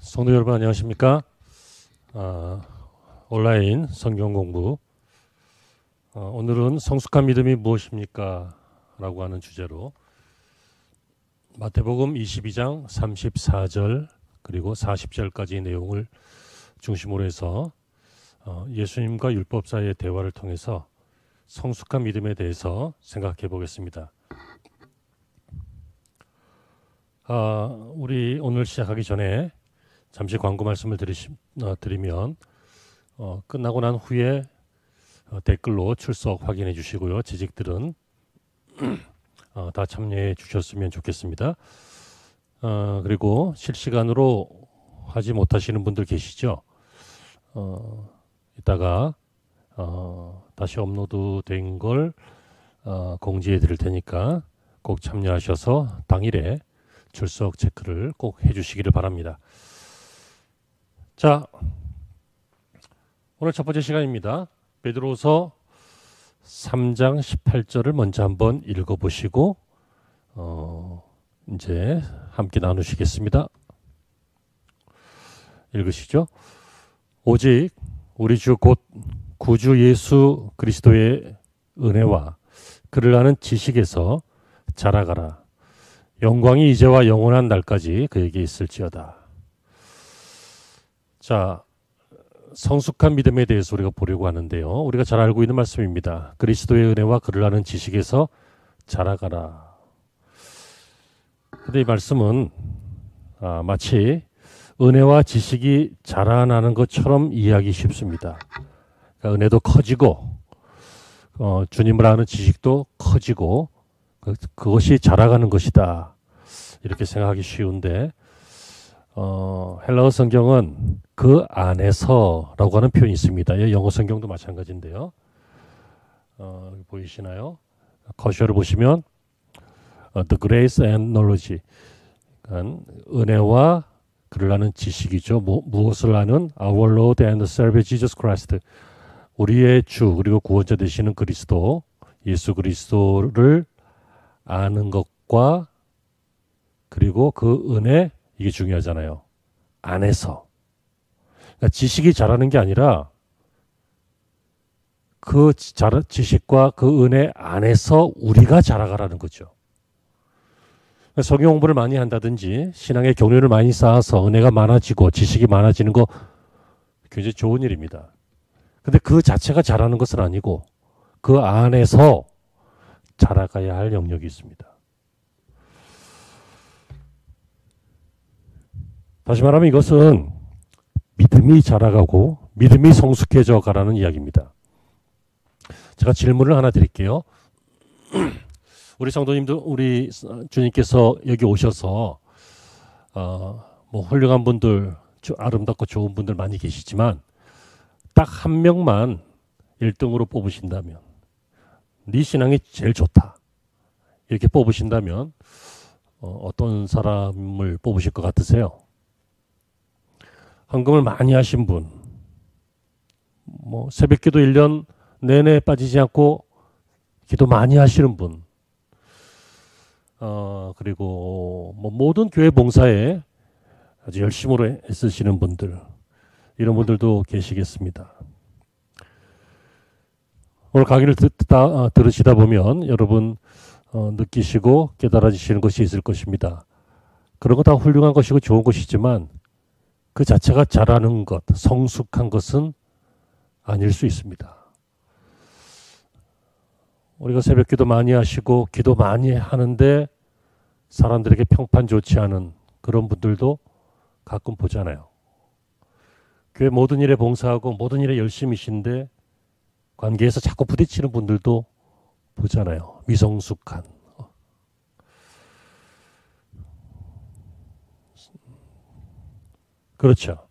성도 여러분 안녕하십니까? 온라인 성경 공부 오늘은 성숙한 믿음이 무엇입니까? 라고 하는 주제로 마태복음 22장 34절 그리고 40절까지의 내용을 중심으로 해서 예수님과 율법사의 대화를 통해서 성숙한 믿음에 대해서 생각해 보겠습니다. 우리 오늘 시작하기 전에 잠시 광고 말씀을 드리면 끝나고 난 후에 댓글로 출석 확인해 주시고요. 지직들은 다 참여해 주셨으면 좋겠습니다. 그리고 실시간으로 하지 못하시는 분들 계시죠? 이따가 다시 업로드 된 걸 공지해 드릴 테니까 꼭 참여하셔서 당일에 출석 체크를 꼭 해주시기를 바랍니다. 자, 오늘 첫 번째 시간입니다. 베드로서 3장 18절을 먼저 한번 읽어보시고 이제 함께 나누시겠습니다. 읽으시죠. 오직 우리 주 곧 구주 예수 그리스도의 은혜와 그를 아는 지식에서 자라가라. 영광이 이제와 영원한 날까지 그에게 있을지어다. 자, 성숙한 믿음에 대해서 우리가 보려고 하는데요. 우리가 잘 알고 있는 말씀입니다. 그리스도의 은혜와 그를 아는 지식에서 자라가라. 근데 이 말씀은 마치 은혜와 지식이 자라나는 것처럼 이해하기 쉽습니다. 그러니까 은혜도 커지고 주님을 아는 지식도 커지고 그것이 자라가는 것이다. 이렇게 생각하기 쉬운데 헬라어 성경은 그 안에서라고 하는 표현이 있습니다. 영어 성경도 마찬가지인데요. 보이시나요? 거셔를 보시면 The grace and knowledge, 그러니까 은혜와 그를 아는 지식이죠. 무엇을 아는? Our Lord and Savior Jesus Christ, 우리의 주 그리고 구원자 되시는 그리스도 예수 그리스도를 아는 것과 그리고 그 은혜, 이게 중요하잖아요. 안에서. 그러니까 지식이 자라는 게 아니라 그 지식과 그 은혜 안에서 우리가 자라가라는 거죠. 그러니까 성경 공부를 많이 한다든지 신앙의 경륜을 많이 쌓아서 은혜가 많아지고 지식이 많아지는 거 굉장히 좋은 일입니다. 근데 그 자체가 자라는 것은 아니고 그 안에서 자라가야 할 영역이 있습니다. 다시 말하면 이것은 믿음이 자라가고 믿음이 성숙해져 가라는 이야기입니다. 제가 질문을 하나 드릴게요. 우리 성도님들, 우리 주님께서 여기 오셔서 뭐 훌륭한 분들, 아름답고 좋은 분들 많이 계시지만 딱 한 명만 1등으로 뽑으신다면, 네 신앙이 제일 좋다 이렇게 뽑으신다면 어떤 사람을 뽑으실 것 같으세요? 헌금을 많이 하신 분, 뭐 새벽기도 1년 내내 빠지지 않고 기도 많이 하시는 분, 그리고 뭐 모든 교회 봉사에 아주 열심으로 애쓰시는 분들, 이런 분들도 계시겠습니다. 오늘 강의를 들으시다 보면 여러분 느끼시고 깨달아지시는 것이 있을 것입니다. 그런 거 다 훌륭한 것이고 좋은 것이지만 그 자체가 잘하는 것, 성숙한 것은 아닐 수 있습니다. 우리가 새벽기도 많이 하시고 기도 많이 하는데 사람들에게 평판 좋지 않은 그런 분들도 가끔 보잖아요. 교회 모든 일에 봉사하고 모든 일에 열심히신데 관계에서 자꾸 부딪히는 분들도 보잖아요. 미성숙한. 그렇죠.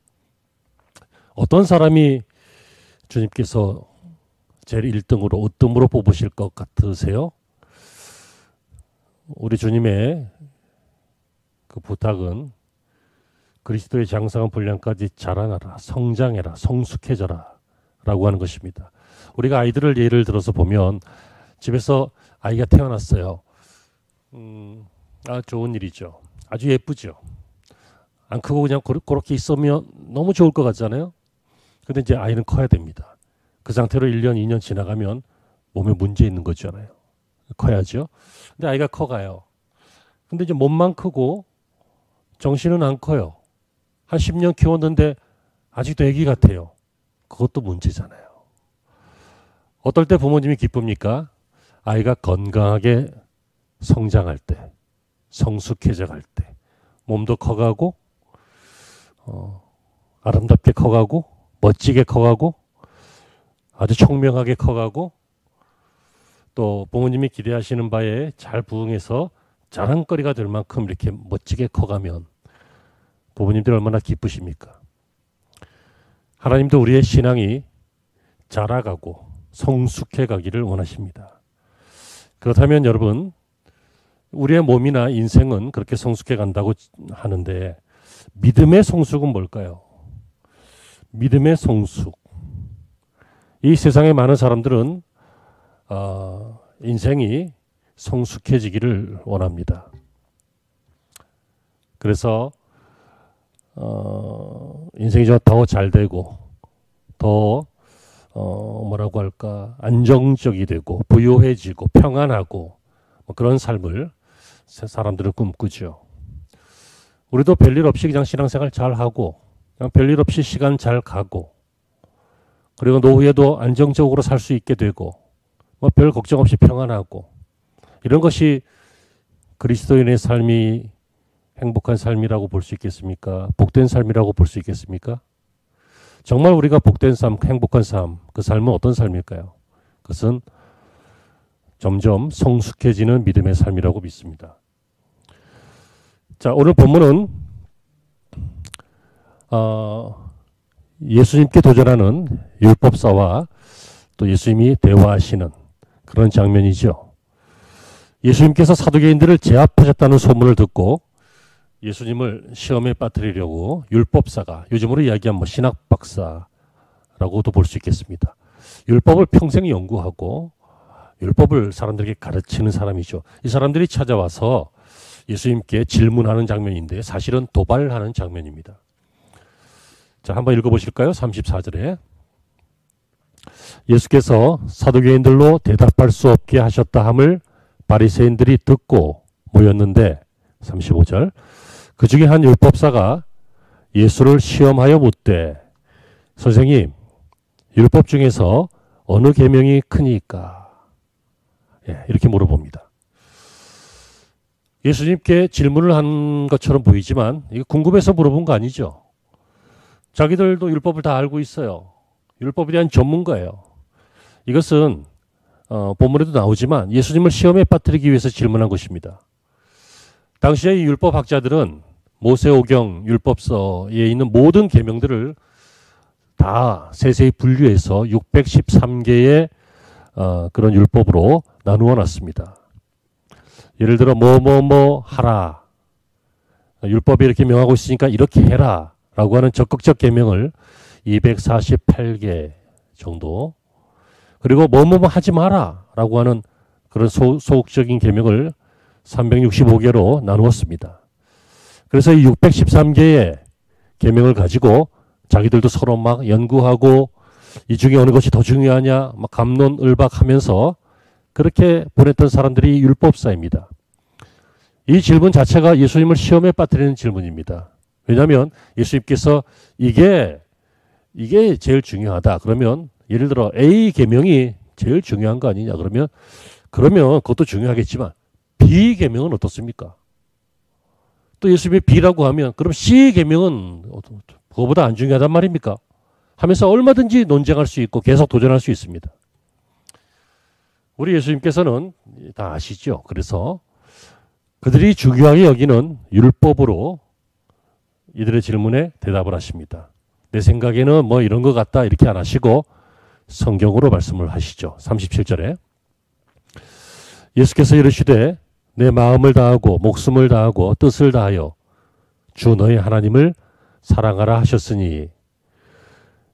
어떤 사람이 주님께서 제일 1등으로, 으뜸으로 뽑으실 것 같으세요? 우리 주님의 그 부탁은 그리스도의 장성한 분량까지 자라나라, 성장해라, 성숙해져라 라고 하는 것입니다. 우리가 아이들을 예를 들어서 보면 집에서 아이가 태어났어요. 좋은 일이죠. 아주 예쁘죠. 안 크고 그냥 그렇게 있으면 너무 좋을 것 같잖아요. 근데 이제 아이는 커야 됩니다. 그 상태로 1년, 2년 지나가면 몸에 문제 있는 거잖아요. 커야죠. 근데 아이가 커가요. 근데 이제 몸만 크고 정신은 안 커요. 한 10년 키웠는데 아직도 아기 같아요. 그것도 문제잖아요. 어떨 때 부모님이 기쁩니까? 아이가 건강하게 성장할 때, 성숙해져 갈 때, 몸도 커가고 아름답게 커가고 멋지게 커가고 아주 총명하게 커가고 또 부모님이 기대하시는 바에 잘 부응해서 자랑거리가 될 만큼 이렇게 멋지게 커가면 부모님들 얼마나 기쁘십니까? 하나님도 우리의 신앙이 자라가고 성숙해 가기를 원하십니다. 그렇다면 여러분, 우리의 몸이나 인생은 그렇게 성숙해 간다고 하는데 믿음의 성숙은 뭘까요? 믿음의 성숙. 이 세상의 많은 사람들은 인생이 성숙해지기를 원합니다. 그래서 인생이 더 잘 되고 더 뭐라고 할까 안정적이 되고 부유해지고 평안하고 그런 삶을 사람들은 꿈꾸죠. 우리도 별일 없이 그냥 신앙생활 잘 하고 그냥 별일 없이 시간 잘 가고 그리고 노후에도 안정적으로 살 수 있게 되고 별 걱정 없이 평안하고 이런 것이 그리스도인의 삶이 행복한 삶이라고 볼 수 있겠습니까? 복된 삶이라고 볼 수 있겠습니까? 정말 우리가 복된 삶, 행복한 삶, 그 삶은 어떤 삶일까요? 그것은 점점 성숙해지는 믿음의 삶이라고 믿습니다. 자, 오늘 본문은 예수님께 도전하는 율법사와 또 예수님이 대화하시는 그런 장면이죠. 예수님께서 사두개인들을 제압하셨다는 소문을 듣고 예수님을 시험에 빠뜨리려고 율법사가, 요즘으로 이야기하면 신학 박사라고도 볼 수 있겠습니다. 율법을 평생 연구하고 율법을 사람들에게 가르치는 사람이죠. 이 사람들이 찾아와서 예수님께 질문하는 장면인데 사실은 도발하는 장면입니다. 자, 한번 읽어보실까요? 34절에 예수께서 사두개인들로 대답할 수 없게 하셨다 함을 바리새인들이 듣고 모였는데 35절 그 중에 한 율법사가 예수를 시험하여 묻되 선생님 율법 중에서 어느 계명이 크니까? 이렇게 물어봅니다. 예수님께 질문을 한 것처럼 보이지만 이게 궁금해서 물어본 거 아니죠. 자기들도 율법을 다 알고 있어요. 율법에 대한 전문가예요. 이것은 본문에도 나오지만 예수님을 시험에 빠뜨리기 위해서 질문한 것입니다. 당시의 율법학자들은 모세오경 율법서에 있는 모든 계명들을 다 세세히 분류해서 613개의 그런 율법으로 나누어 놨습니다. 예를 들어 뭐 하라. 율법이 이렇게 명하고 있으니까 이렇게 해라 라고 하는 적극적 계명을 248개 정도, 그리고 뭐 하지 마라 라고 하는 그런 소극적인 계명을 365개로 나누었습니다. 그래서 이 613개의 계명을 가지고 자기들도 서로 막 연구하고 이 중에 어느 것이 더 중요하냐 막 갑론을박하면서 그렇게 보냈던 사람들이 율법사입니다. 이 질문 자체가 예수님을 시험에 빠뜨리는 질문입니다. 왜냐하면 예수님께서 이게 제일 중요하다. 그러면 예를 들어 A 계명이 제일 중요한 거 아니냐. 그러면 그것도 중요하겠지만 B 계명은 어떻습니까? 또 예수님이 B라고 하면 그럼 C 계명은 그거보다 안 중요하단 말입니까? 하면서 얼마든지 논쟁할 수 있고 계속 도전할 수 있습니다. 우리 예수님께서는 다 아시죠. 그래서 그들이 중요하게 여기는 율법으로 이들의 질문에 대답을 하십니다. 내 생각에는 뭐 이런 것 같다 이렇게 안 하시고 성경으로 말씀을 하시죠. 37절에 예수께서 이르시되 내 마음을 다하고 목숨을 다하고 뜻을 다하여 주 너희 하나님을 사랑하라 하셨으니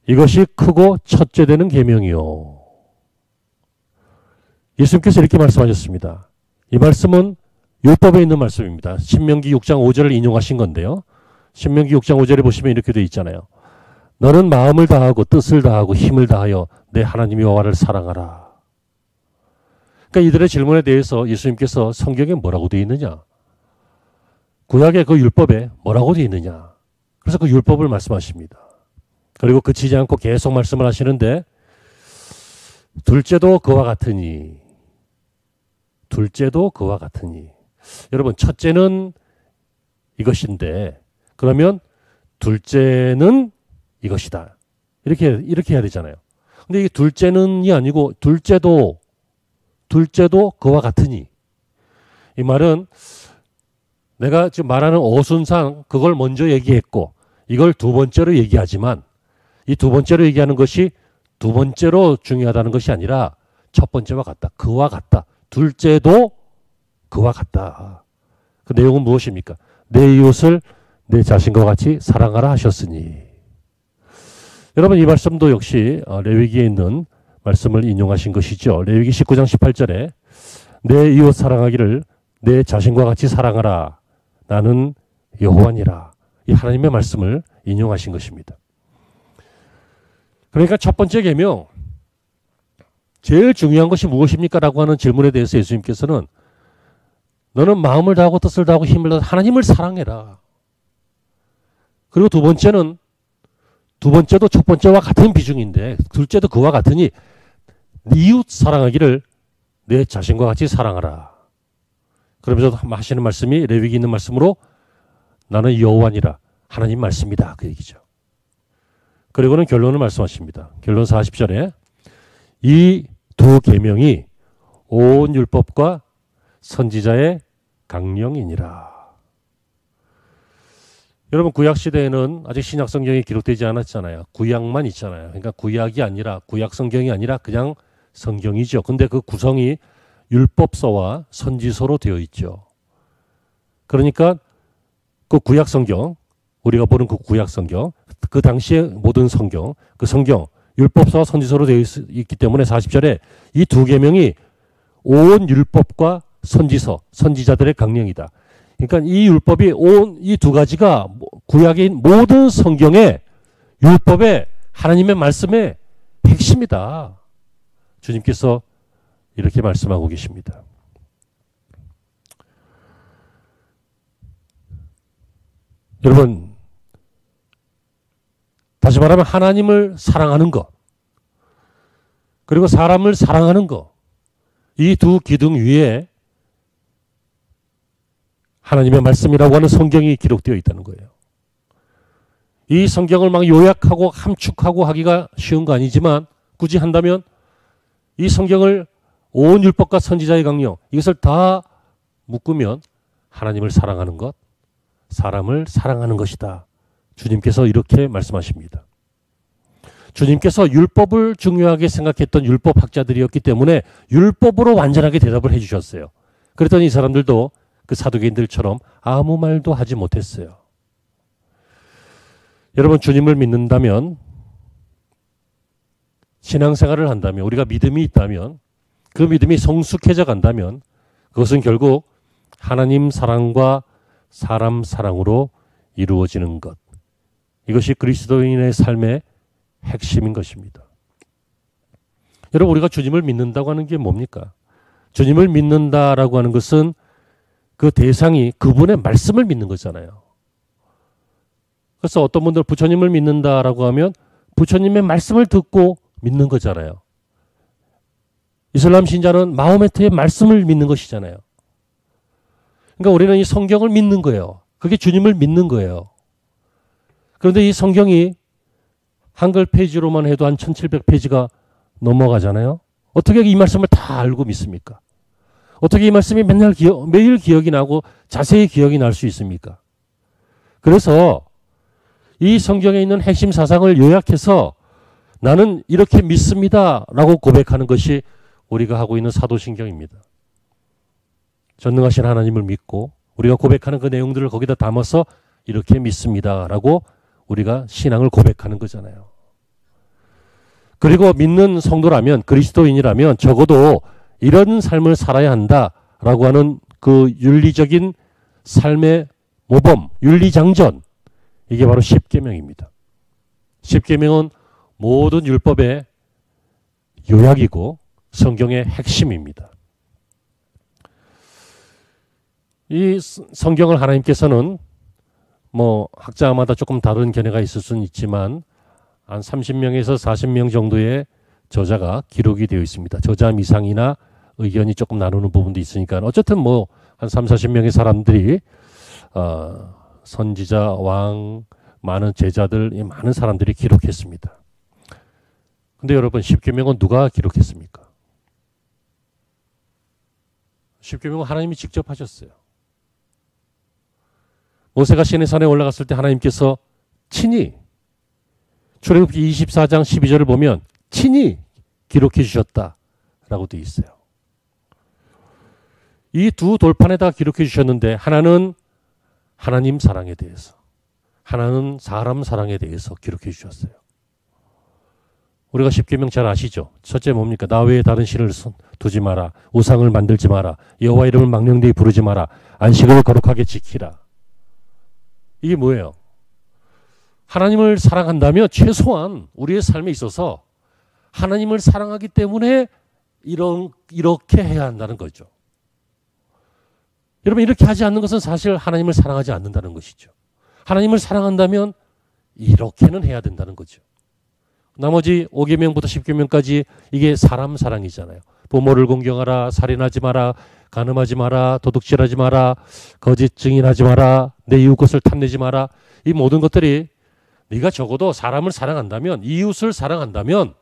이것이 크고 첫째 되는 계명이요. 예수님께서 이렇게 말씀하셨습니다. 이 말씀은 율법에 있는 말씀입니다. 신명기 6장 5절을 인용하신 건데요. 신명기 6장 5절에 보시면 이렇게 되어 있잖아요. 너는 마음을 다하고 뜻을 다하고 힘을 다하여 내 하나님 여호와를 사랑하라. 그러니까 이들의 질문에 대해서 예수님께서 성경에 뭐라고 되어 있느냐? 구약의 그 율법에 뭐라고 되어 있느냐? 그래서 그 율법을 말씀하십니다. 그리고 그치지 않고 계속 말씀을 하시는데 둘째도 그와 같으니 여러분 첫째는 이것인데 그러면 둘째는 이것이다. 이렇게 해야 되잖아요. 근데 이게 둘째는이 아니고 둘째도 그와 같으니 이 말은 내가 지금 말하는 어순상 그걸 먼저 얘기했고 이걸 두 번째로 얘기하지만 이 두 번째로 얘기하는 것이 두 번째로 중요하다는 것이 아니라 첫 번째와 같다. 그와 같다. 둘째도 그와 같다. 그 내용은 무엇입니까? 내 이웃을 내 자신과 같이 사랑하라 하셨으니. 여러분 이 말씀도 역시 레위기에 있는 말씀을 인용하신 것이죠. 레위기 19장 18절에 내 이웃 사랑하기를 내 자신과 같이 사랑하라. 나는 여호와니라. 이 하나님의 말씀을 인용하신 것입니다. 그러니까 첫 번째 계명 제일 중요한 것이 무엇입니까? 라고 하는 질문에 대해서 예수님께서는 너는 마음을 다하고 뜻을 다하고 힘을 다하고 하나님을 사랑해라. 그리고 두 번째도 첫 번째와 같은 비중인데 둘째도 그와 같으니 이웃 사랑하기를 내 자신과 같이 사랑하라. 그러면서 하시는 말씀이 레위기 있는 말씀으로 나는 여호와니라. 하나님 말씀이다. 그 얘기죠. 그리고는 결론을 말씀하십니다. 결론 40절에 이 두 계명이 온 율법과 선지자의 강령이니라. 여러분 구약 시대에는 아직 신약 성경이 기록되지 않았잖아요. 구약만 있잖아요. 그러니까 구약 성경이 아니라 그냥 성경이죠. 근데 그 구성이 율법서와 선지서로 되어 있죠. 그러니까 그 구약 성경 우리가 보는 그 구약 성경 그 당시의 모든 성경 그 성경 율법서와 선지서로 되어 있기 때문에 40절에 이 두 계명이 온 율법과 선지자들의 강령이다. 그러니까 이 율법이 이 두 가지가 구약의 모든 성경의 율법의 하나님의 말씀의 핵심이다. 주님께서 이렇게 말씀하고 계십니다. 여러분 다시 말하면 하나님을 사랑하는 것 그리고 사람을 사랑하는 것 이 두 기둥 위에 하나님의 말씀이라고 하는 성경이 기록되어 있다는 거예요. 이 성경을 막 요약하고 함축하고 하기가 쉬운 거 아니지만 굳이 한다면 이 성경을 온 율법과 선지자의 강령 이것을 다 묶으면 하나님을 사랑하는 것, 사람을 사랑하는 것이다. 주님께서 이렇게 말씀하십니다. 주님께서 율법을 중요하게 생각했던 율법학자들이었기 때문에 율법으로 완전하게 대답을 해주셨어요. 그랬더니 이 사람들도 그 사두개인들처럼 아무 말도 하지 못했어요. 여러분 주님을 믿는다면 신앙생활을 한다면 우리가 믿음이 있다면 그 믿음이 성숙해져 간다면 그것은 결국 하나님 사랑과 사람 사랑으로 이루어지는 것. 이것이 그리스도인의 삶의 핵심인 것입니다. 여러분 우리가 주님을 믿는다고 하는 게 뭡니까? 주님을 믿는다라고 하는 것은 그 대상이 그분의 말씀을 믿는 거잖아요. 그래서 어떤 분들 부처님을 믿는다라고 하면 부처님의 말씀을 듣고 믿는 거잖아요. 이슬람 신자는 마호메트의 말씀을 믿는 것이잖아요. 그러니까 우리는 이 성경을 믿는 거예요. 그게 주님을 믿는 거예요. 그런데 이 성경이 한글 페이지로만 해도 한 1700페이지가 넘어가잖아요. 어떻게 이 말씀을 다 알고 믿습니까? 어떻게 이 말씀이 매일 기억이 나고 자세히 기억이 날 수 있습니까? 그래서 이 성경에 있는 핵심 사상을 요약해서 나는 이렇게 믿습니다 라고 고백하는 것이 우리가 하고 있는 사도신경입니다. 전능하신 하나님을 믿고 우리가 고백하는 그 내용들을 거기다 담아서 이렇게 믿습니다 라고 우리가 신앙을 고백하는 거잖아요. 그리고 믿는 성도라면, 그리스도인이라면 적어도 이런 삶을 살아야 한다라고 하는 그 윤리적인 삶의 모범, 윤리장전, 이게 바로 십계명입니다. 십계명은 모든 율법의 요약이고 성경의 핵심입니다. 이 성경을 하나님께서는 뭐 학자마다 조금 다른 견해가 있을 수는 있지만 한 30명에서 40명 정도의 저자가 기록이 되어 있습니다. 저자 미상이나 의견이 조금 나누는 부분도 있으니까 어쨌든 뭐 한 3, 40명의 사람들이 선지자, 왕, 많은 제자들, 많은 사람들이 기록했습니다. 근데 여러분 십계명은 누가 기록했습니까? 십계명은 하나님이 직접 하셨어요. 모세가 시내산에 올라갔을 때 하나님께서 친히 출애굽기 24장 12절을 보면 친히 기록해 주셨다라고 되어 있어요. 이 두 돌판에다 기록해 주셨는데 하나는 하나님 사랑에 대해서, 하나는 사람 사랑에 대해서 기록해 주셨어요. 우리가 십계명 잘 아시죠? 첫째 뭡니까? 나 외에 다른 신을 두지 마라. 우상을 만들지 마라. 여호와 이름을 망령되이 부르지 마라. 안식을 거룩하게 지키라. 이게 뭐예요? 하나님을 사랑한다면 최소한 우리의 삶에 있어서 하나님을 사랑하기 때문에 이렇게 해야 한다는 거죠. 여러분 이렇게 하지 않는 것은 사실 하나님을 사랑하지 않는다는 것이죠. 하나님을 사랑한다면 이렇게는 해야 된다는 거죠. 나머지 5계명부터 10계명까지 이게 사람 사랑이잖아요. 부모를 공경하라, 살인하지 마라, 간음하지 마라, 도둑질하지 마라, 거짓 증인하지 마라, 내 이웃 것을 탐내지 마라. 이 모든 것들이 네가 적어도 사람을 사랑한다면, 이웃을 사랑한다면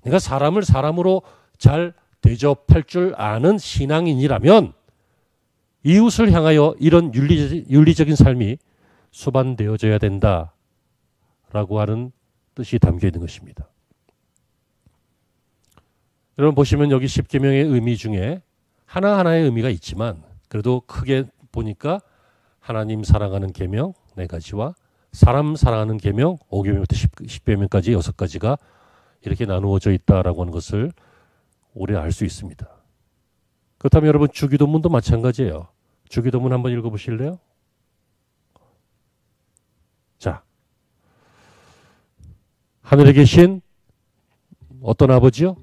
네가 사람을 사람으로 잘 대접할 줄 아는 신앙인이라면 이웃을 향하여 이런 윤리적인 삶이 수반되어져야 된다라고 하는 뜻이 담겨 있는 것입니다. 여러분 보시면 여기 십계명의 의미 중에 하나하나의 의미가 있지만 그래도 크게 보니까 하나님 사랑하는 계명 4가지와 사람 사랑하는 계명 5계명부터 10계명까지 6가지가 이렇게 나누어져 있다라고 하는 것을 우리가 알 수 있습니다. 그렇다면 여러분 주기도문도 마찬가지예요. 주기도문 한번 읽어보실래요? 자, 하늘에 계신 어떤 아버지요?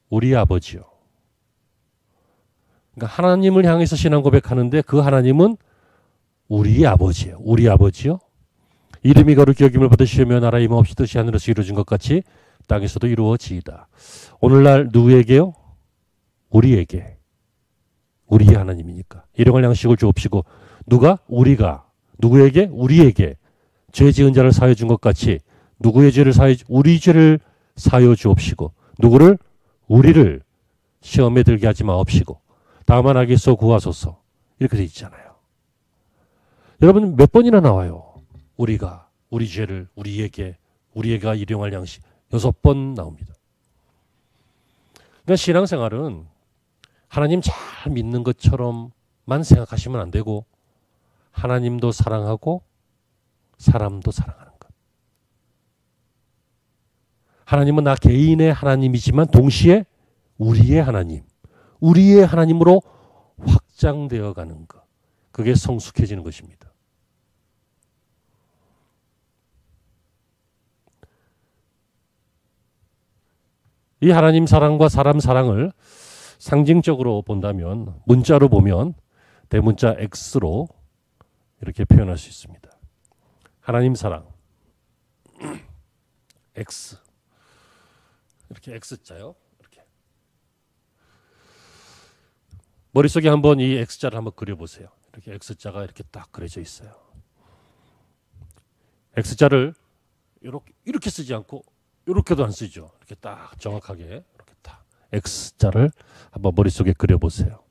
우리 아버지요. 그러니까 하나님을 향해서 신앙 고백하는데 그 하나님은 우리 아버지예요. 우리 아버지요. 이름이 거룩히 여김을 받으시며 나라 임하옵시 뜻이 하늘에서 이루어진 것 같이 땅에서도 이루어지이다. 오늘날 누구에게요? 우리에게. 우리의 하나님이니까. 일용할 양식을 주옵시고 누가? 우리가. 누구에게? 우리에게. 죄 지은 자를 사하여 준 것 같이 누구의 죄를 우리 죄를 사하여 주옵시고 누구를? 우리를 시험에 들게 하지 마옵시고 다만 악에서 구하소서. 이렇게 돼 있잖아요. 여러분 몇 번이나 나와요. 우리가, 우리 죄를, 우리에게 일용할 양식 6번 나옵니다. 그러니까 신앙생활은 하나님 잘 믿는 것처럼만 생각하시면 안 되고 하나님도 사랑하고 사람도 사랑하는 것. 하나님은 나 개인의 하나님이지만 동시에 우리의 하나님, 우리의 하나님으로 확장되어 가는 것. 그게 성숙해지는 것입니다. 이 하나님 사랑과 사람 사랑을 상징적으로 본다면 문자로 보면 대문자 X로 이렇게 표현할 수 있습니다. 하나님 사랑 X 이렇게 X자요. 이렇게 머릿속에 한번 이 X자를 한번 그려보세요. 이렇게 X자가 이렇게 딱 그려져 있어요. X자를 이렇게 쓰지 않고 이렇게도 안 쓰죠. 이렇게 딱 정확하게 이렇게 딱 X자를 한번 머릿속에 그려보세요.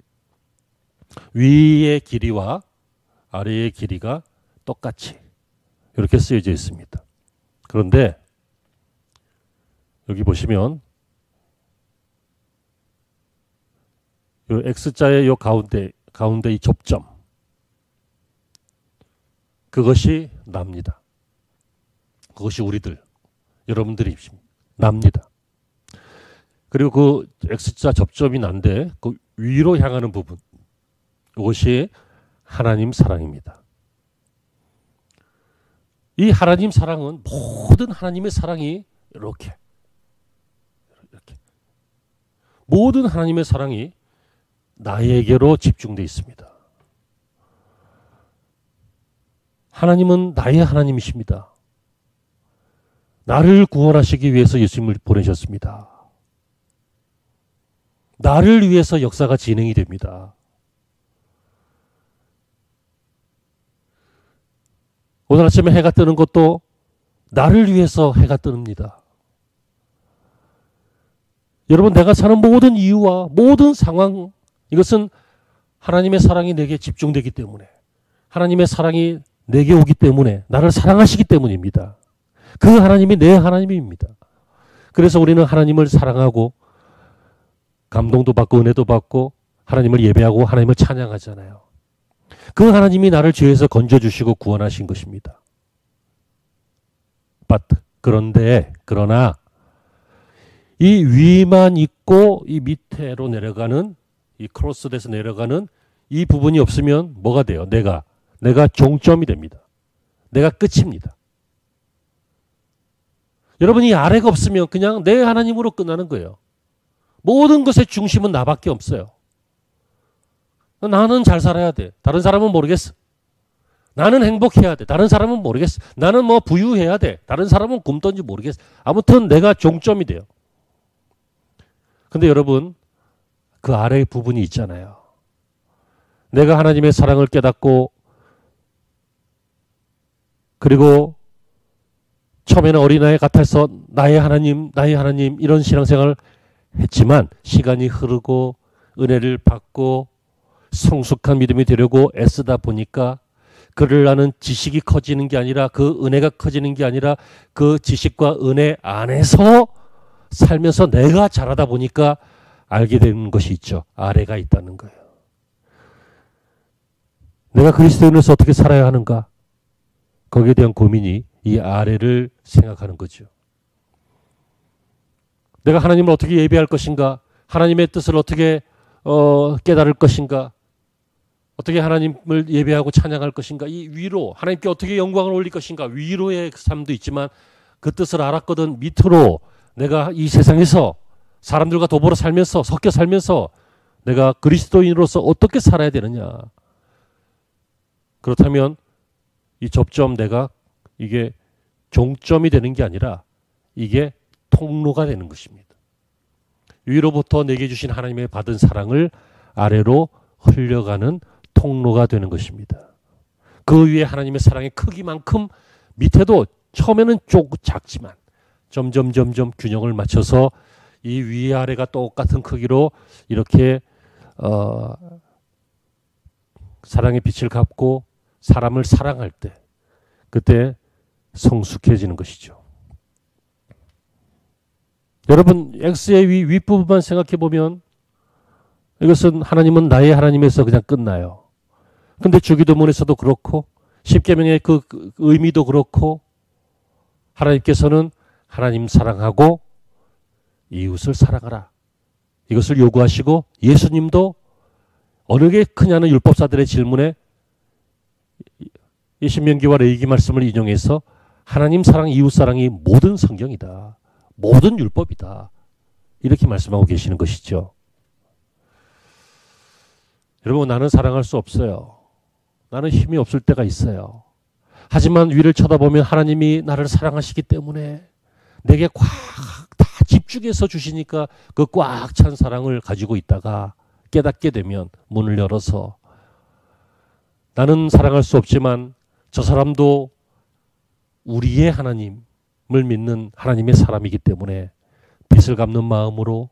위의 길이와 아래의 길이가 똑같이 이렇게 쓰여져 있습니다. 그런데 여기 보시면 이 X자의 이 가운데 이 접점 그것이 납니다. 그것이 우리들 여러분들이 납니다. 그리고 그 X자 접점이 난데 그 위로 향하는 부분 이것이 하나님 사랑입니다. 이 하나님 사랑은 모든 하나님의 사랑이 이렇게 모든 하나님의 사랑이 나에게로 집중되어 있습니다. 하나님은 나의 하나님이십니다. 나를 구원하시기 위해서 예수님을 보내셨습니다. 나를 위해서 역사가 진행이 됩니다. 오늘 아침에 해가 뜨는 것도 나를 위해서 해가 뜹니다. 여러분, 내가 사는 모든 이유와 모든 상황, 이것은 하나님의 사랑이 내게 집중되기 때문에, 하나님의 사랑이 내게 오기 때문에, 나를 사랑하시기 때문입니다. 그 하나님이 내 하나님입니다. 그래서 우리는 하나님을 사랑하고 감동도 받고 은혜도 받고 하나님을 예배하고 하나님을 찬양하잖아요. 그 하나님이 나를 죄에서 건져주시고 구원하신 것입니다. 그러나 이 위만 있고 이 밑으로 내려가는 이 크로스돼서 내려가는 이 부분이 없으면 뭐가 돼요? 내가 종점이 됩니다. 내가 끝입니다. 여러분, 이 아래가 없으면 그냥 내 하나님으로 끝나는 거예요. 모든 것의 중심은 나밖에 없어요. 나는 잘 살아야 돼. 다른 사람은 모르겠어. 나는 행복해야 돼. 다른 사람은 모르겠어. 나는 뭐 부유해야 돼. 다른 사람은 굶던지 모르겠어. 아무튼 내가 종점이 돼요. 근데 여러분, 그 아래 부분이 있잖아요. 내가 하나님의 사랑을 깨닫고 그리고 처음에는 어린아이 같아서 나의 하나님 이런 신앙생활을 했지만 시간이 흐르고 은혜를 받고 성숙한 믿음이 되려고 애쓰다 보니까 그를 아는 지식이 커지는 게 아니라 그 은혜가 커지는 게 아니라 그 지식과 은혜 안에서 살면서 내가 자라다 보니까 알게 되는 것이 있죠. 아래가 있다는 거예요. 내가 그리스도인으로서 어떻게 살아야 하는가? 거기에 대한 고민이 이 아래를 생각하는 거죠. 내가 하나님을 어떻게 예배할 것인가? 하나님의 뜻을 어떻게 깨달을 것인가? 어떻게 하나님을 예배하고 찬양할 것인가? 이 위로 하나님께 어떻게 영광을 올릴 것인가? 위로의 삶도 있지만 그 뜻을 알았거든 밑으로 내가 이 세상에서 사람들과 더불어 살면서 섞여 살면서 내가 그리스도인으로서 어떻게 살아야 되느냐? 그렇다면 이 접점 내가 이게 종점이 되는 게 아니라 이게 통로가 되는 것입니다. 위로부터 내게 주신 하나님의 받은 사랑을 아래로 흘려가는 통로가 되는 것입니다. 그 위에 하나님의 사랑의 크기만큼 밑에도 처음에는 조금 작지만 점점 균형을 맞춰서 이 위아래가 똑같은 크기로 이렇게 사랑의 빛을 갚고 사람을 사랑할 때 그때 성숙해지는 것이죠. 여러분, X의 윗부분만 생각해 보면 이것은 하나님은 나의 하나님에서 그냥 끝나요. 근데 주기도문에서도 그렇고 십계명의 그 의미도 그렇고 하나님께서는 하나님 사랑하고 이웃을 사랑하라. 이것을 요구하시고 예수님도 어느 게 크냐는 율법사들의 질문에 이 신명기와 레위기 말씀을 인용해서 하나님 사랑, 이웃 사랑이 모든 성경이다. 모든 율법이다. 이렇게 말씀하고 계시는 것이죠. 여러분, 나는 사랑할 수 없어요. 나는 힘이 없을 때가 있어요. 하지만 위를 쳐다보면 하나님이 나를 사랑하시기 때문에 내게 꽉 다 집중해서 주시니까 그 꽉 찬 사랑을 가지고 있다가 깨닫게 되면 문을 열어서 나는 사랑할 수 없지만 저 사람도 우리의 하나님을 믿는 하나님의 사람이기 때문에 빚을 갚는 마음으로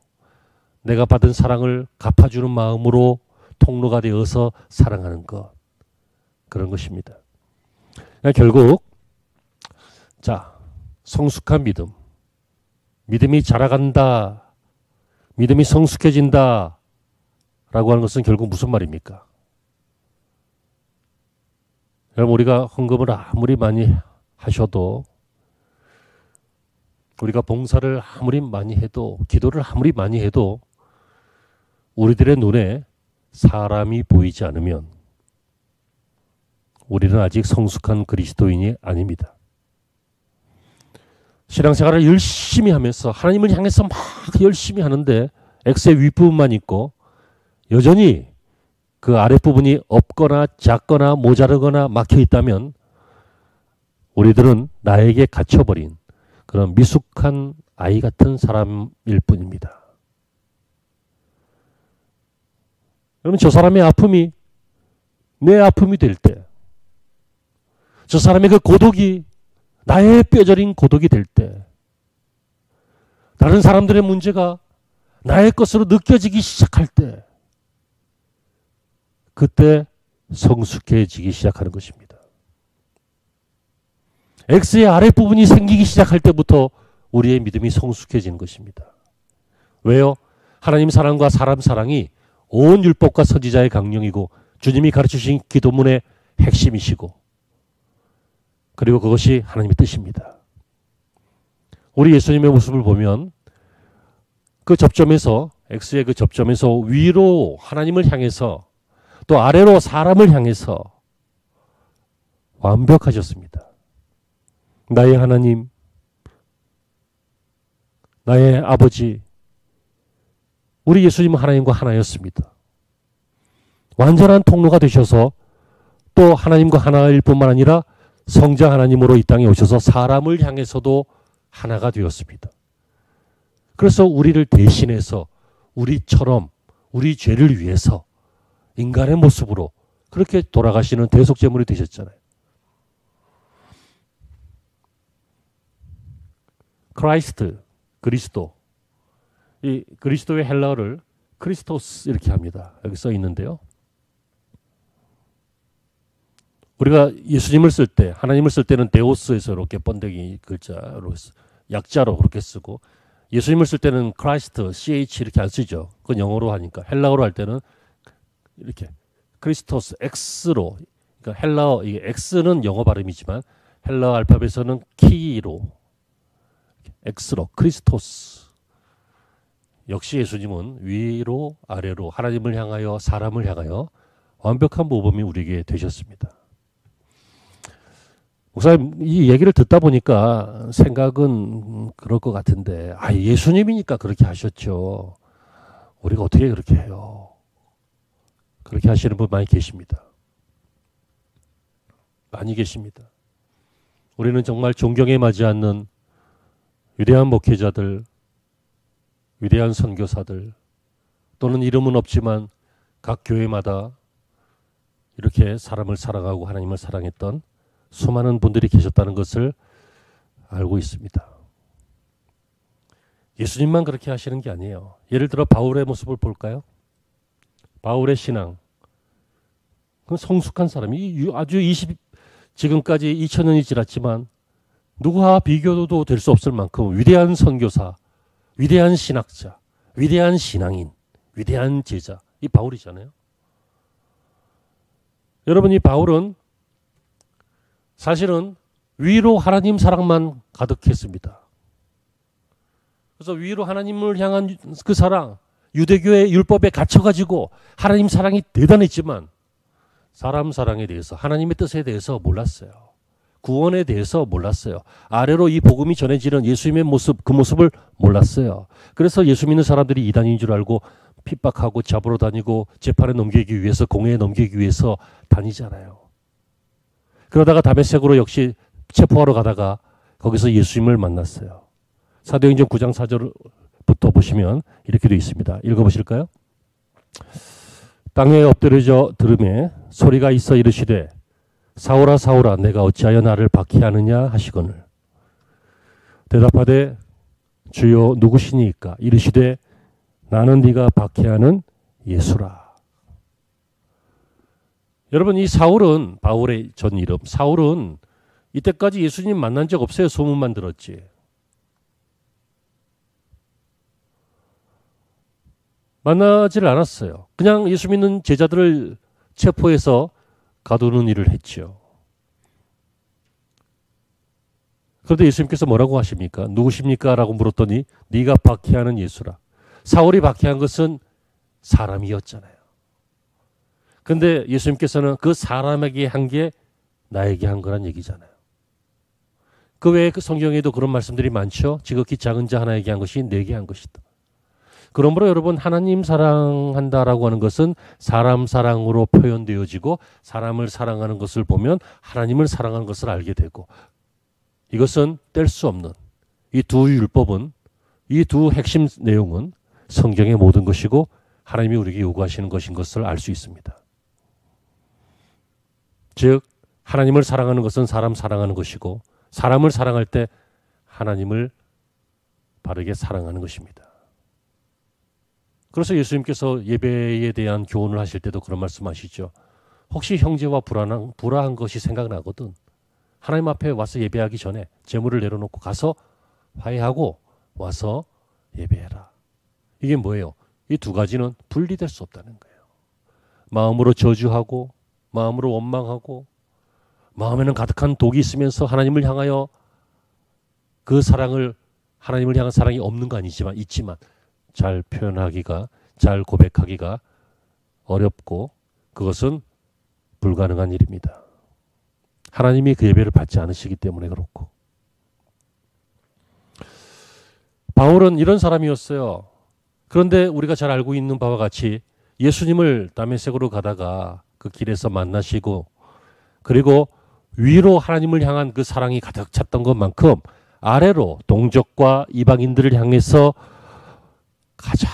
내가 받은 사랑을 갚아주는 마음으로 통로가 되어서 사랑하는 것. 그런 것입니다. 결국 자, 성숙한 믿음. 믿음이 자라간다. 믿음이 성숙해진다. 라고 하는 것은 결국 무슨 말입니까? 여러분, 우리가 헌금을 아무리 많이 하셔도, 우리가 봉사를 아무리 많이 해도, 기도를 아무리 많이 해도 우리들의 눈에 사람이 보이지 않으면 우리는 아직 성숙한 그리스도인이 아닙니다. 신앙생활을 열심히 하면서 하나님을 향해서 막 열심히 하는데 X의 윗부분만 있고 여전히 그 아랫부분이 없거나 작거나 모자르거나 막혀 있다면 우리들은 나에게 갇혀버린 그런 미숙한 아이 같은 사람일 뿐입니다. 여러분, 저 사람의 아픔이 내 아픔이 될 때, 저 사람의 그 고독이 나의 뼈저린 고독이 될 때, 다른 사람들의 문제가 나의 것으로 느껴지기 시작할 때, 그때 성숙해지기 시작하는 것입니다. X의 아랫부분이 생기기 시작할 때부터 우리의 믿음이 성숙해지는 것입니다. 왜요? 하나님 사랑과 사람 사랑이 온 율법과 선지자의 강령이고 주님이 가르치신 기도문의 핵심이시고, 그리고 그것이 하나님의 뜻입니다. 우리 예수님의 모습을 보면 그 접점에서, X의 그 접점에서 위로 하나님을 향해서 또 아래로 사람을 향해서 완벽하셨습니다. 나의 하나님, 나의 아버지, 우리 예수님은 하나님과 하나였습니다. 완전한 통로가 되셔서 또 하나님과 하나일 뿐만 아니라 성자 하나님으로 이 땅에 오셔서 사람을 향해서도 하나가 되었습니다. 그래서 우리를 대신해서 우리처럼 우리 죄를 위해서 인간의 모습으로 그렇게 돌아가시는 대속제물이 되셨잖아요. 크라이스트, 그리스도. 이 그리스도의 헬라어를 크리스토스 이렇게 합니다. 여기 써 있는데요. 우리가 예수님을 쓸 때, 하나님을 쓸 때는 데오스에서 이렇게 번데기 글자로 약자로 그렇게 쓰고, 예수님을 쓸 때는 크라이스트, CH 이렇게 안 쓰죠. 그건 영어로 하니까. 헬라어로 할 때는 이렇게 크리스토스, X로. 그러니까 헬라어, 이게 X는 영어 발음이지만 헬라어 알파벳에서는 키로, X로, 크리스토스. 역시 예수님은 위로 아래로 하나님을 향하여 사람을 향하여 완벽한 모범이 우리에게 되셨습니다. 목사님, 이 얘기를 듣다 보니까 생각은 그럴 것 같은데, 예수님이니까 그렇게 하셨죠. 우리가 어떻게 그렇게 해요? 그렇게 하시는 분 많이 계십니다. 많이 계십니다. 우리는 정말 존경에 맞지 않는 위대한 목회자들, 위대한 선교사들, 또는 이름은 없지만 각 교회마다 이렇게 사람을 사랑하고 하나님을 사랑했던 수많은 분들이 계셨다는 것을 알고 있습니다. 예수님만 그렇게 하시는 게 아니에요. 예를 들어 바울의 모습을 볼까요? 바울의 신앙. 그건 성숙한 사람이 아주 지금까지 2000년이 지났지만 누구와 비교도 될 수 없을 만큼 위대한 선교사, 위대한 신학자, 위대한 신앙인, 위대한 제자. 이 바울이잖아요. 여러분, 이 바울은 사실은 위로 하나님 사랑만 가득했습니다. 그래서 위로 하나님을 향한 그 사랑, 유대교의 율법에 갇혀가지고 하나님 사랑이 대단했지만 사람 사랑에 대해서, 하나님의 뜻에 대해서 몰랐어요. 구원에 대해서 몰랐어요. 아래로 이 복음이 전해지는 예수님의 모습, 그 모습을 몰랐어요. 그래서 예수 믿는 사람들이 이단인 줄 알고 핍박하고 잡으러 다니고 재판에 넘기기 위해서, 공회에 넘기기 위해서 다니잖아요. 그러다가 다메섹으로 역시 체포하러 가다가 거기서 예수님을 만났어요. 사도행전 9장 4절부터 보시면 이렇게 되어 있습니다. 읽어보실까요? 땅에 엎드려져 들음에 소리가 있어 이르시되 사울아 사울아 내가 어찌하여 나를 박해하느냐 하시거늘 대답하되 주여 누구시니까 이르시되 나는 네가 박해하는 예수라. 여러분, 이 사울은, 바울의 전 이름 사울은 이때까지 예수님 만난 적 없어요. 소문만 들었지. 만나지를 않았어요. 그냥 예수 믿는 제자들을 체포해서 가두는 일을 했죠. 그런데 예수님께서 뭐라고 하십니까? 누구십니까? 라고 물었더니 네가 박해하는 예수라. 사울이 박해한 것은 사람이었잖아요. 그런데 예수님께서는 그 사람에게 한 게 나에게 한 거란 얘기잖아요. 그 외에 그 성경에도 그런 말씀들이 많죠. 지극히 작은 자 하나에게 한 것이 내게 한 것이다. 그러므로 여러분, 하나님 사랑한다라고 하는 것은 사람 사랑으로 표현되어지고 사람을 사랑하는 것을 보면 하나님을 사랑하는 것을 알게 되고, 이것은 뗄 수 없는 이 두 율법은, 이 두 핵심 내용은 성경의 모든 것이고 하나님이 우리에게 요구하시는 것인 것을 알 수 있습니다. 즉 하나님을 사랑하는 것은 사람 사랑하는 것이고 사람을 사랑할 때 하나님을 바르게 사랑하는 것입니다. 그래서 예수님께서 예배에 대한 교훈을 하실 때도 그런 말씀하시죠. 혹시 형제와 불화한 것이 생각나거든 하나님 앞에 와서 예배하기 전에 재물을 내려놓고 가서 화해하고 와서 예배해라. 이게 뭐예요? 이 두 가지는 분리될 수 없다는 거예요. 마음으로 저주하고 마음으로 원망하고 마음에는 가득한 독이 있으면서 하나님을 향하여 그 사랑을, 하나님을 향한 사랑이 없는 거 아니지만 있지만 잘 표현하기가, 잘 고백하기가 어렵고 그것은 불가능한 일입니다. 하나님이 그 예배를 받지 않으시기 때문에 그렇고. 바울은 이런 사람이었어요. 그런데 우리가 잘 알고 있는 바와 같이 예수님을 다메섹으로 가다가 그 길에서 만나시고 그리고 위로 하나님을 향한 그 사랑이 가득 찼던 것만큼 아래로 동족과 이방인들을 향해서 가자.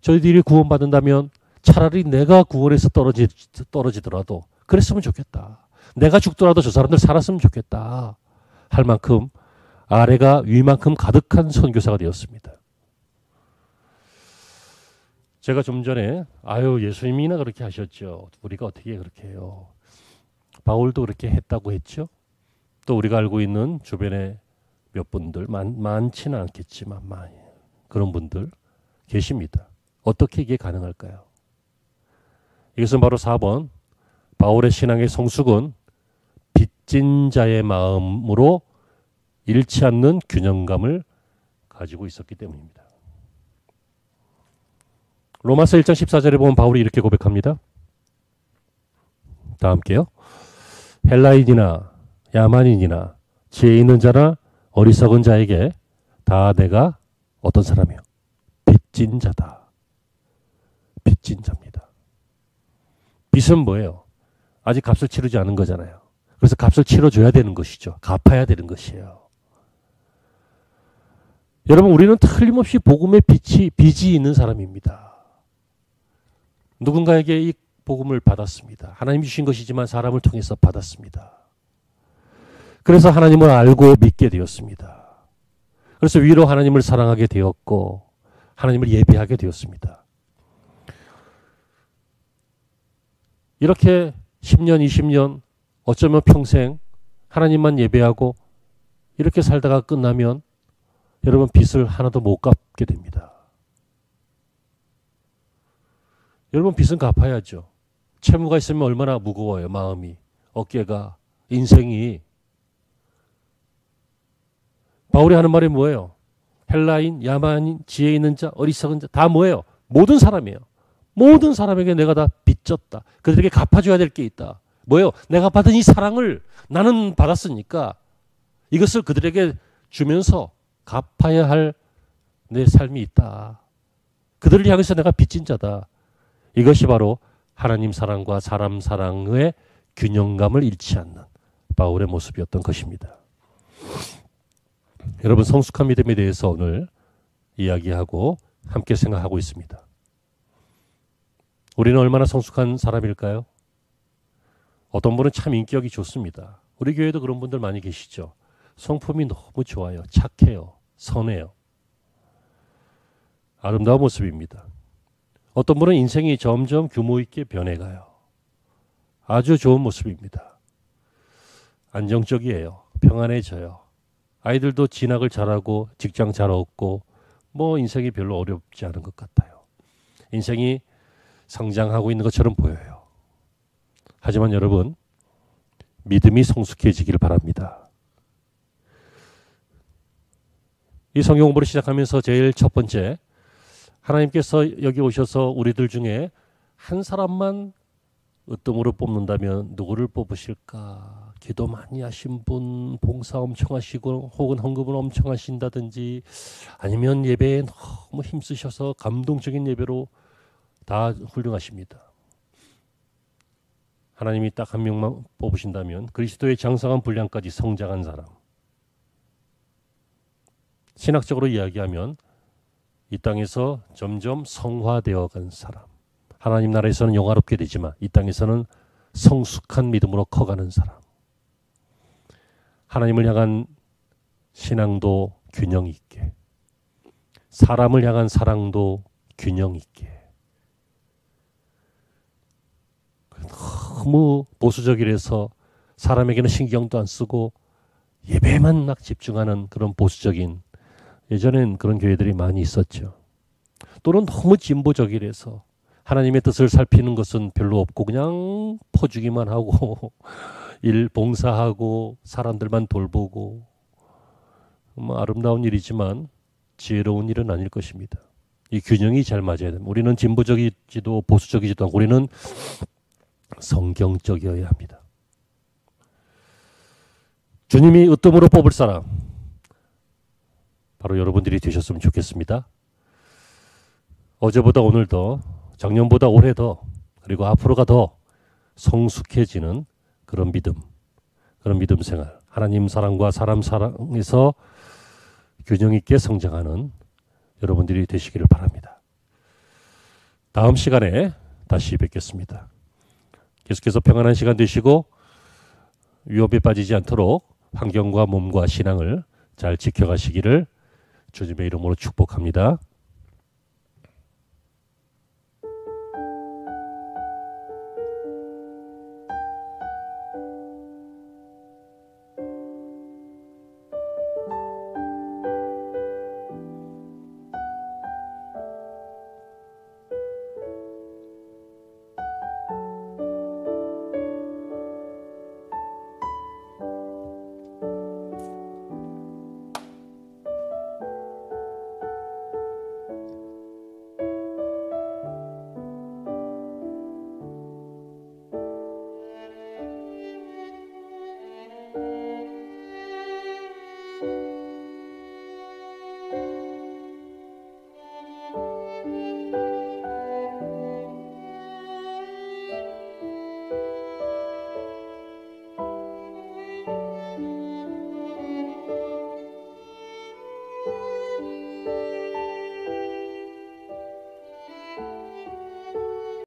저희들이 구원받는다면 차라리 내가 구원에서 떨어지더라도 그랬으면 좋겠다. 내가 죽더라도 저 사람들 살았으면 좋겠다. 할 만큼 아래가 위만큼 가득한 선교사가 되었습니다. 제가 좀 전에 예수님이나 그렇게 하셨죠. 우리가 어떻게 그렇게 해요. 바울도 그렇게 했다고 했죠. 또 우리가 알고 있는 주변에 몇 분들, 많지는 않겠지만 그런 분들 계십니다. 어떻게 이게 가능할까요? 이것은 바로 4번 바울의 신앙의 성숙은 빚진 자의 마음으로 잃지 않는 균형감을 가지고 있었기 때문입니다. 로마서 1장 14절에 보면 바울이 이렇게 고백합니다. 다 함께요. 헬라인이나 야만인이나 지혜 있는 자나 어리석은 자에게 다 내가 어떤 사람이요? 빚진 자다. 빚진 자입니다. 빚은 뭐예요? 아직 값을 치르지 않은 거잖아요. 그래서 값을 치러줘야 되는 것이죠. 갚아야 되는 것이에요. 여러분, 우리는 틀림없이 복음의 빚이 있는 사람입니다. 누군가에게 이 복음을 받았습니다. 하나님이 주신 것이지만 사람을 통해서 받았습니다. 그래서 하나님을 알고 믿게 되었습니다. 그래서 위로 하나님을 사랑하게 되었고 하나님을 예배하게 되었습니다. 이렇게 10년, 20년, 어쩌면 평생 하나님만 예배하고 이렇게 살다가 끝나면 여러분 빚을 하나도 못 갚게 됩니다. 여러분 빚은 갚아야죠. 채무가 있으면 얼마나 무거워요. 마음이, 어깨가, 인생이. 바울이 하는 말이 뭐예요? 헬라인, 야만인, 지혜 있는 자, 어리석은 자 다 뭐예요? 모든 사람이에요. 모든 사람에게 내가 다 빚졌다. 그들에게 갚아줘야 될 게 있다. 뭐예요? 내가 받은 이 사랑을 나는 받았으니까 이것을 그들에게 주면서 갚아야 할 내 삶이 있다. 그들을 향해서 내가 빚진 자다. 이것이 바로 하나님 사랑과 사람 사랑의 균형감을 잃지 않는 바울의 모습이었던 것입니다. 여러분, 성숙한 믿음에 대해서 오늘 이야기하고 함께 생각하고 있습니다. 우리는 얼마나 성숙한 사람일까요? 어떤 분은 참 인격이 좋습니다. 우리 교회도 그런 분들 많이 계시죠. 성품이 너무 좋아요. 착해요. 선해요. 아름다운 모습입니다. 어떤 분은 인생이 점점 규모 있게 변해가요. 아주 좋은 모습입니다. 안정적이에요. 평안해져요. 아이들도 진학을 잘하고 직장 잘 얻고 뭐 인생이 별로 어렵지 않은 것 같아요. 인생이 성장하고 있는 것처럼 보여요. 하지만 여러분, 믿음이 성숙해지길 바랍니다. 이 성경 공부를 시작하면서 제일 첫 번째, 하나님께서 여기 오셔서 우리들 중에 한 사람만 으뜸으로 뽑는다면 누구를 뽑으실까? 기도 많이 하신 분, 봉사 엄청 하시고 혹은 헌금을 엄청 하신다든지 아니면 예배에 너무 힘쓰셔서 감동적인 예배로 다 훌륭하십니다. 하나님이 딱 한 명만 뽑으신다면 그리스도의 장성한 분량까지 성장한 사람. 신학적으로 이야기하면 이 땅에서 점점 성화되어 간 사람. 하나님 나라에서는 영화롭게 되지만 이 땅에서는 성숙한 믿음으로 커가는 사람. 하나님을 향한 신앙도 균형 있게, 사람을 향한 사랑도 균형 있게. 너무 보수적이라서 사람에게는 신경도 안 쓰고 예배만 막 집중하는 그런 보수적인, 예전엔 그런 교회들이 많이 있었죠. 또는 너무 진보적이라서 하나님의 뜻을 살피는 것은 별로 없고 그냥 퍼주기만 하고 일 봉사하고 사람들만 돌보고, 뭐 아름다운 일이지만 지혜로운 일은 아닐 것입니다. 이 균형이 잘 맞아야 됩니다. 우리는 진보적이지도 보수적이지도 않고 우리는 성경적이어야 합니다. 주님이 으뜸으로 뽑을 사람, 바로 여러분들이 되셨으면 좋겠습니다. 어제보다 오늘 더, 작년보다 올해 더, 그리고 앞으로가 더 성숙해지는 그런 믿음 생활, 하나님 사랑과 사람 사랑에서 균형 있게 성장하는 여러분들이 되시기를 바랍니다. 다음 시간에 다시 뵙겠습니다. 계속해서 평안한 시간 되시고 위협에 빠지지 않도록 환경과 몸과 신앙을 잘 지켜가시기를 주님의 이름으로 축복합니다.